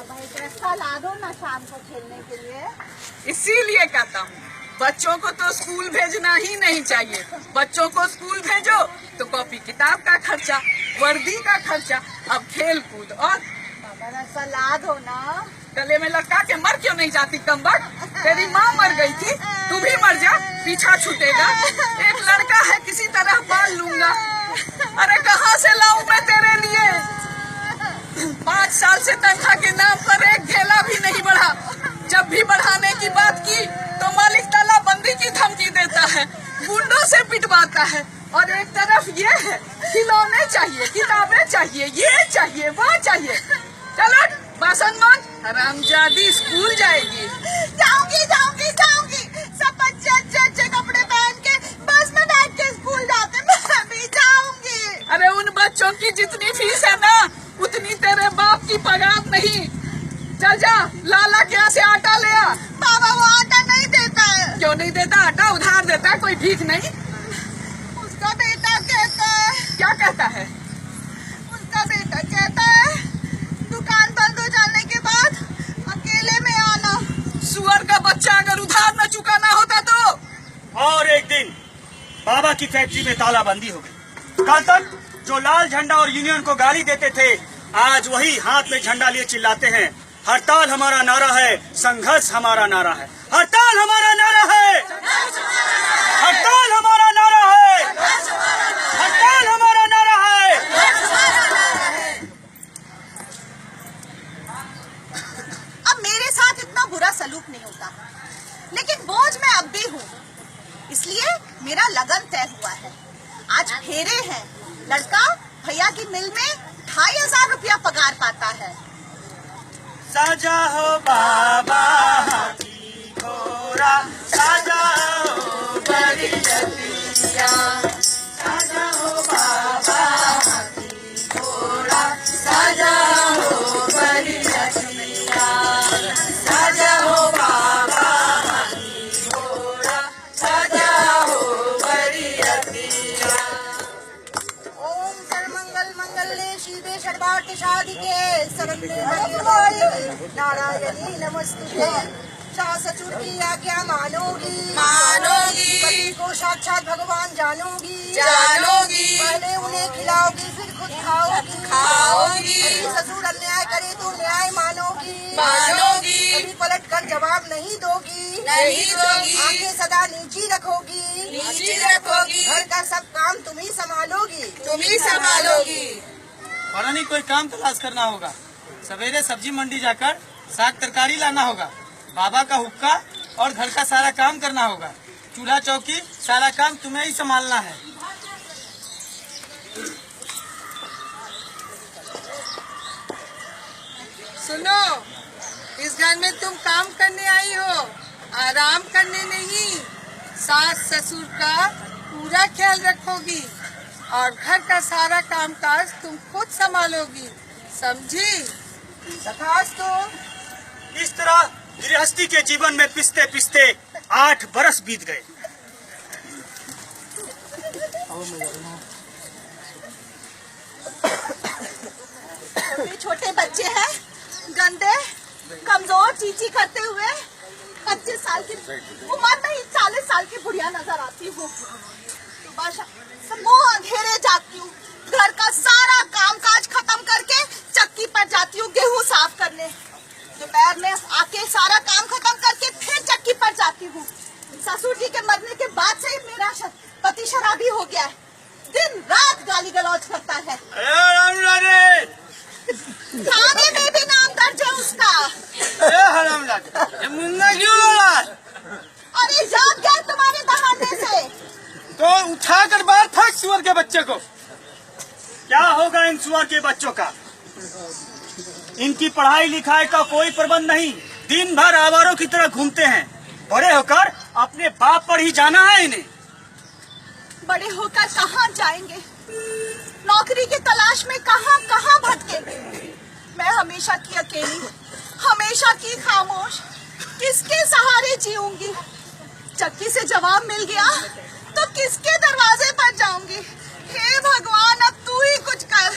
भाई ड्रेस ला दो ना शाम को खेलने के लिए। इसीलिए कहता हूँ बच्चों को तो स्कूल भेजना ही नहीं चाहिए। बच्चों को स्कूल भेजो तो कॉपी किताब का खर्चा, वर्दी का खर्चा, अब खेल कूद और ड्रेस ला दो ना। गले में लटका के मर क्यों नहीं जाती कमबख्त? तेरी माँ मर गई थी, तू भी मर जा, पीछा छूटेगा। एक लड़का है किसी तरह पाल लूंगा। अरे कहाँ से लाऊं मैं तेरे लिए? 5 साल से तनख्वाह के नाम पर एक घेला भी नहीं बढ़ा। जब भी बढ़ाने की बात की तो मालिक तालाबंदी की धमकी देता है, गुंडों से पिटवाता है। और एक तरफ ये है खिलौने चाहिए, किताबें चाहिए, ये चाहिए, वो चाहिए। चलो बासन मान, हरामजादी स्कूल जाएगी। जाऊंगी जाऊंगी जाऊंगी। सब बच्चे अच्छे अच्छे कपड़े पहन के बस में बैठ के स्कूल जाते, मैं भी जाऊंगी। अरे उन बच्चों की जितनी फीस है ना उतनी तेरे बाप की पगार नहीं। चल जा, लाला के यहाँ से आटा ले आ। बाबा वो आटा नहीं देता है। क्यों नहीं देता? आटा उधार देता है, कोई भीख नहीं। उसका बेटा कहता है। क्या कहता है? उसका बेटा कहता है दुकान बंद हो जाने के बाद अकेले में आना। सुअर का बच्चा अगर उधार न चुकाना होता तो। और एक दिन बाबा की फैक्ट्री में तालाबंदी हो गई। कल तक जो लाल झंडा और यूनियन को गाली देते थे, आज वही हाथ में झंडा लिए चिल्लाते हैं, हड़ताल हमारा नारा है, संघर्ष हमारा नारा है। हड़ताल हमारा नारा है, हड़ताल हमारा नारा है, हड़ताल हमारा नारा है। अब मेरे साथ इतना बुरा सलूक नहीं होता, लेकिन बोझ मैं अब भी हूँ, इसलिए मेरा लगन तय हुआ है। आज फेरे हैं। लड़का भैया की मिल में 2500 रुपया पगार पाता है। साजा हो बाबा हाथी घोड़ा, साजा हो बरियतिया, साजा हो बाबा हाथी घोड़ा, साजा हो बरियतिया, साजा हो बाबा हाथी घोड़ा, साजा हो बरियतिया। ओम सर्वमंगल मंगले शिवे सर्वार्थ साधिके शरण्ये नारायणी नमस्तुते। सास ससुर की आज्ञा मानोगी मानोगी। पति को साक्षात भगवान जानोगी जानोगी। पहले उन्हें खिलाओगी फिर खुद खाओगी खाओगी। यदि ससुर अन्याय करे तो न्याय मानोगी मानोगी। कभी पलट कर जवाब नहीं दोगी नहीं दोगी। आंखें सदा नीची रखोगी नीची रखोगी। घर का सब काम तुम ही संभालोगी तुम ही संभालोगी। और नहीं कोई काम तलाश करना होगा, सवेरे सब्जी मंडी जाकर साग तरकारी लाना होगा, बाबा का हुक्का और घर का सारा काम करना होगा, चूल्हा चौकी सारा काम तुम्हें ही संभालना है। सुनो, इस घर में तुम काम करने आई हो, आराम करने नहीं। सास ससुर का पूरा ख्याल रखोगी और घर का सारा कामकाज तुम खुद संभालोगी, समझी? तथास्तु। इस तरह गृहस्थी के जीवन में पिसते पिसते 8 बरस बीत गए। छोटे बच्चे हैं, गंदे, कमजोर, चींची करते हुए 25 साल की उम्र में 40 साल की बुढ़िया नजर आती हूँ। मुँह अंधेरे जाती हूँ, घर का सारा कामकाज खत्म करके चक्की पर जाती हूँ गेहूँ साफ करने। दोपहर में आके सारा काम खत्म करके फिर चक्की पर जाती हूँ। ससुर जी के मरने के बाद से मेरा पति शराबी हो गया है, दिन रात गाली गलौज करता है। खाने में भी नाम दर्ज है उसका। मुन्ना क्यों बोला? अरे जाग गया तुम्हारे दहाड़ने से। तो उठा कर बाहर फेंक सुअर के बच्चे को। क्या होगा इन सुअर के बच्चों का? इनकी पढ़ाई लिखाई का कोई प्रबंध नहीं, दिन भर आवारों की तरह घूमते हैं। बड़े होकर अपने बाप पर ही जाना है इन्हें। बड़े होकर कहाँ जाएंगे? नौकरी की तलाश में कहाँ कहाँ भटकेंगे? मैं हमेशा की अकेली, हमेशा की खामोश, किसके सहारे जीऊंगी? चक्की से जवाब मिल गया तो किसके दरवाजे पर जाऊंगी? हे भगवान, अब तू ही कुछ कर।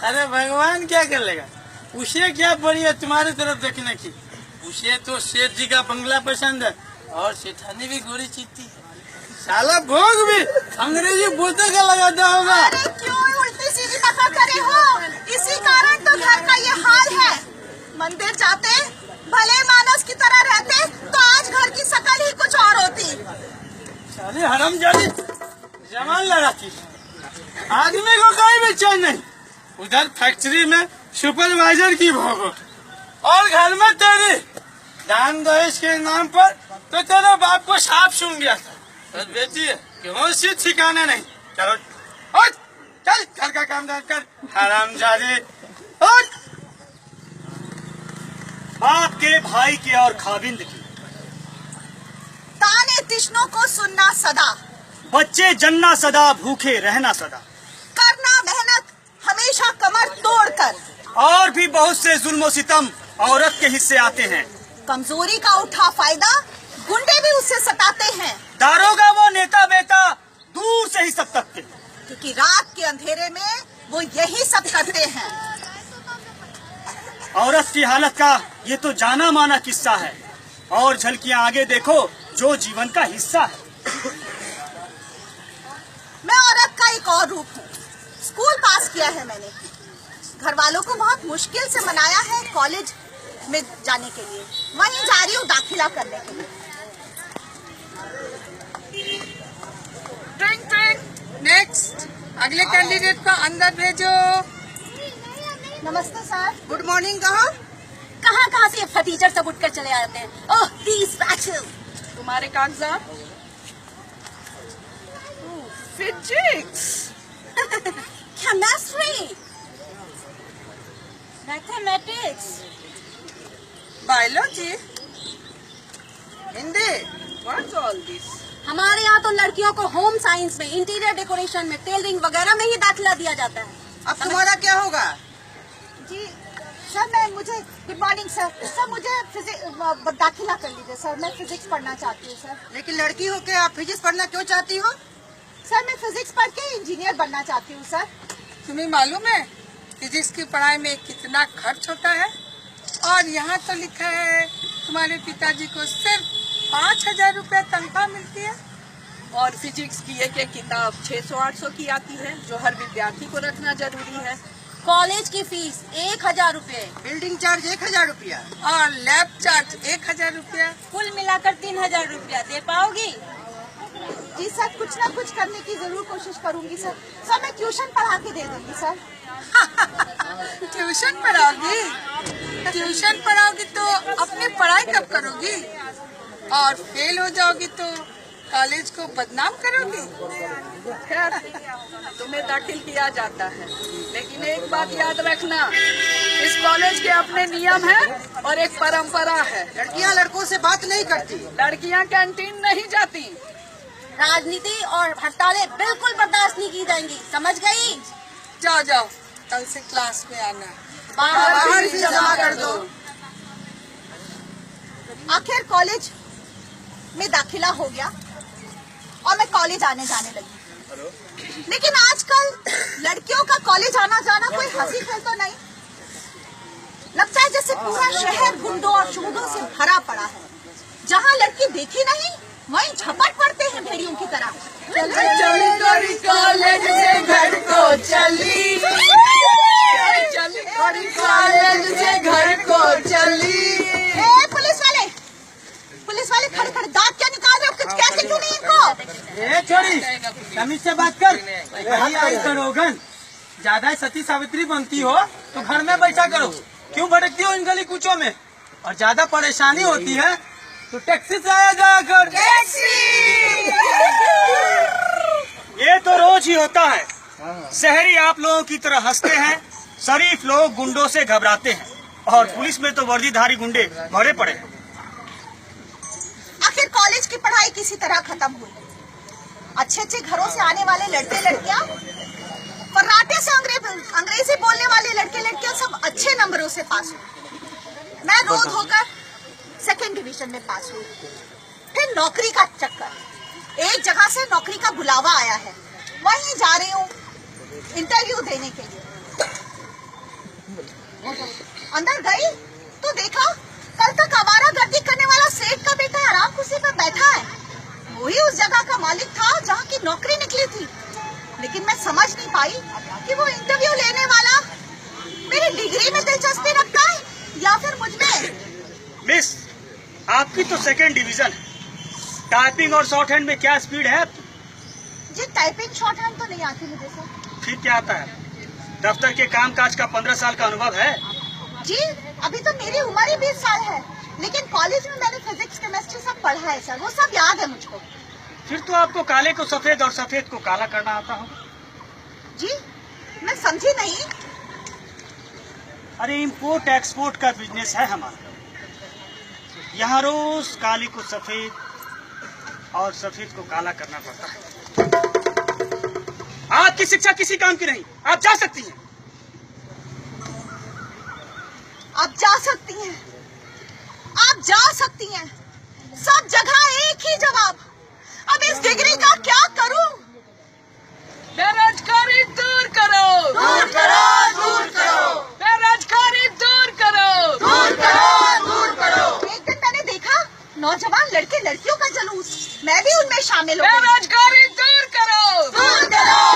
अरे भगवान क्या कर लेगा? उसे क्या पड़ी है तुम्हारी तरफ देखने की? उसे तो सेठ जी का बंगला पसंद है और सेठानी भी गोरी चीती है। साला भोग भी अंग्रेजी बोलते क्या लगाता होगा। अरे क्यों उल्टी सीधी बातें करे हो? इसी कारण तो घर का ये हाल है। मंदिर जाते भले मानस की तरह रहते तो आज घर की शकल ही कुछ और होती। साली हरामजादी जमान लगाती, आदमी को कोई भी चैन नहीं। उधर फैक्ट्री में सुपरवाइजर की भोगो और घर में तेरी दान दहेज के नाम पर तो तेरे बाप को साफ सुन गया था। तो बेटी क्यों सी ठिकाना नहीं। चलो उठ, चल घर का काम धाम कर हरामजादी। उठ। बाप के, भाई के और खाविंद की ताने तिश्नों को सुनना सदा, बच्चे जन्ना सदा, भूखे रहना सदा, करना मेहनत हमेशा कमर तोड़कर। और भी बहुत से जुल्म सितम औरत के हिस्से आते हैं। कमजोरी का उठा फायदा गुंडे भी उससे सताते हैं, दारोगा वो नेता बेटा दूर से ही सब तकते, क्योंकि रात के अंधेरे में वो यही सब करते हैं। औरत की हालत का ये तो जाना माना किस्सा है। और झलकियां आगे देखो जो जीवन का हिस्सा है। मैं औरत का एक और रूप हूँ। स्कूल पास किया है मैंने, घर वालों को बहुत मुश्किल से मनाया है कॉलेज में जाने के लिए। वहीं जा रही हूँ दाखिला करने के लिए। ट्रिंग ट्रिंग, नेक्स्ट अगले कैंडिडेट को अंदर भेजो। नमस्ते सर। गुड मॉर्निंग कहो। कहाँ से फटीचर सब उठकर चले आते हैं। Oh please battle. तुम्हारे कागजात? Physics, chemistry, mathematics, biology, Hindi, what's all this? हमारे यहाँ तो लड़कियों को होम साइंस में, इंटीरियर डेकोरेशन में, टेलरिंग वगैरह में ही दाखिला दिया जाता है। अब तुम्हारा क्या होगा? जी सर मुझे गुड मॉर्निंग सर। सर मुझे दाखिला कर लीजिए सर, मैं फिजिक्स पढ़ना चाहती हूँ सर। लेकिन लड़की हो के आप फिजिक्स पढ़ना क्यों चाहती हो? सर मैं फिजिक्स पढ़ के इंजीनियर बनना चाहती हूँ सर। तुम्हें मालूम है फिजिक्स की पढ़ाई में कितना खर्च होता है? और यहाँ तो लिखा है तुम्हारे पिताजी को सिर्फ 5,000 रुपया तनख्वाह मिलती है। और फिजिक्स की एक किताब 600-800 की आती है, जो हर विद्यार्थी को रखना जरूरी है। कॉलेज की फीस 1,000 रुपए, बिल्डिंग चार्ज 1,000 रुपया और लैब चार्ज 1,000 रुपया। कुल मिलाकर 3,000 रुपया दे पाओगी? जी सर कुछ ना कुछ करने की जरूर कोशिश करूंगी सर। सर मैं ट्यूशन पढ़ा के दे दूंगी सर। ट्यूशन पढ़ाओगी? ट्यूशन पढ़ाओगी तो अपनी पढ़ाई कब करोगी? और फेल हो जाओगी तो कॉलेज को बदनाम करोगी। खैर तुम्हें दाखिल किया जाता है, लेकिन एक बात याद रखना, इस कॉलेज के अपने नियम हैं और एक परंपरा है। लड़कियां लड़कों से बात नहीं करती, लड़कियां कैंटीन नहीं जाती। राजनीति और हड़तालें बिल्कुल बर्दाश्त नहीं की जाएंगी, समझ गई? जाओ जाओ कल से क्लास में आना। बाहर फीस जमा कर दो। आखिर कॉलेज में दाखिला हो गया और मैं कॉलेज आने जाने लगी। लेकिन आजकल लड़कियों का कॉलेज आना जाना कोई हंसी खेल तो नहीं। लगता है जैसे पूरा शहर गुंडों और चोरों से भरा पड़ा है। जहाँ लड़की देखी नहीं वहीं झपट पड़ते हैं भेड़ियों की तरह। चली कॉलेज से घर को चली, चली कॉलेज से घर को चली। पुलिस वाले खड़े खड़े दांत क्या निकाल रहे हो? कुछ कहते क्यों नहीं इनको? ए छोरी, तमीज से बात कर। यही आई करोगन, ज्यादा सती सावित्री बनती हो तो घर में बैठा करो। क्यों भटकती हो इन गली कूचों में? और ज्यादा परेशानी होती है तो टैक्सी से आया जाया कर। ये तो रोज ही होता है। शहरी आप लोगों की तरह हंसते हैं, शरीफ लोग गुंडों से घबराते हैं, और पुलिस में तो वर्दीधारी गुंडे भरे पड़े हैं। आखिर कॉलेज की पढ़ाई किसी तरह खत्म हुई। अच्छे अच्छे घरों से आने वाले लड़के लड़कियां, फर्राटे से अंग्रेजी बोलने वाले लड़के लड़कियां सब अच्छे नंबरों से पास हुए। मैं रो धोकर सेकंड डिवीजन में पास हुई। फिर नौकरी का चक्कर, एक जगह से नौकरी का बुलावा आया है, वहीं जा रही हूँ इंटरव्यू देने के लिए। अंदर गई तो देखा कल तक आवारा गर्दी करने वाला सेठ का बेटा आराम कुर्सी पर बैठा है। वही उस जगह का मालिक था जहाँ की नौकरी निकली थी। लेकिन मैं समझ नहीं पाई कि वो इंटरव्यू लेने वाला मेरी डिग्री में दिलचस्पी रखता है या फिर मुझ में। मिस, आपकी तो सेकंड डिवीजन है। टाइपिंग और शॉर्ट हैंड में क्या स्पीड है आपकी? जी टाइपिंग शॉर्ट हैंड तो नहीं आती मुझे सर। फिर क्या आता है? दफ्तर के कामकाज का 15 साल का अनुभव है? जी अभी तो मेरी उम्र ही 20 साल है, लेकिन कॉलेज में मैंने फिजिक्स केमिस्ट्री सब पढ़ा है सर, वो सब याद है मुझको। फिर तो आपको काले को सफेद और सफेद को काला करना आता होगा। जी मैं समझी नहीं। अरे इम्पोर्ट एक्सपोर्ट का बिजनेस है हमारा। यहाँ रोज काले को सफेद और सफेद को काला करना पड़ता है। आपकी शिक्षा किसी काम की नहीं, आप जा सकती हैं। आप जा सकती हैं, आप जा सकती हैं, सब जगह एक ही जवाब। अब इस डिग्री का क्या करूं? बेरोजगारी दूर करो, दूर करो, दूर करो, बेरोजगारी दूर करो, दूर करो, दूर करो। एक दिन मैंने देखा नौजवान लड़के लड़कियों का जुलूस, मैं भी उनमें शामिल हो गई। बेरोजगारी दूर करो, दूर करो,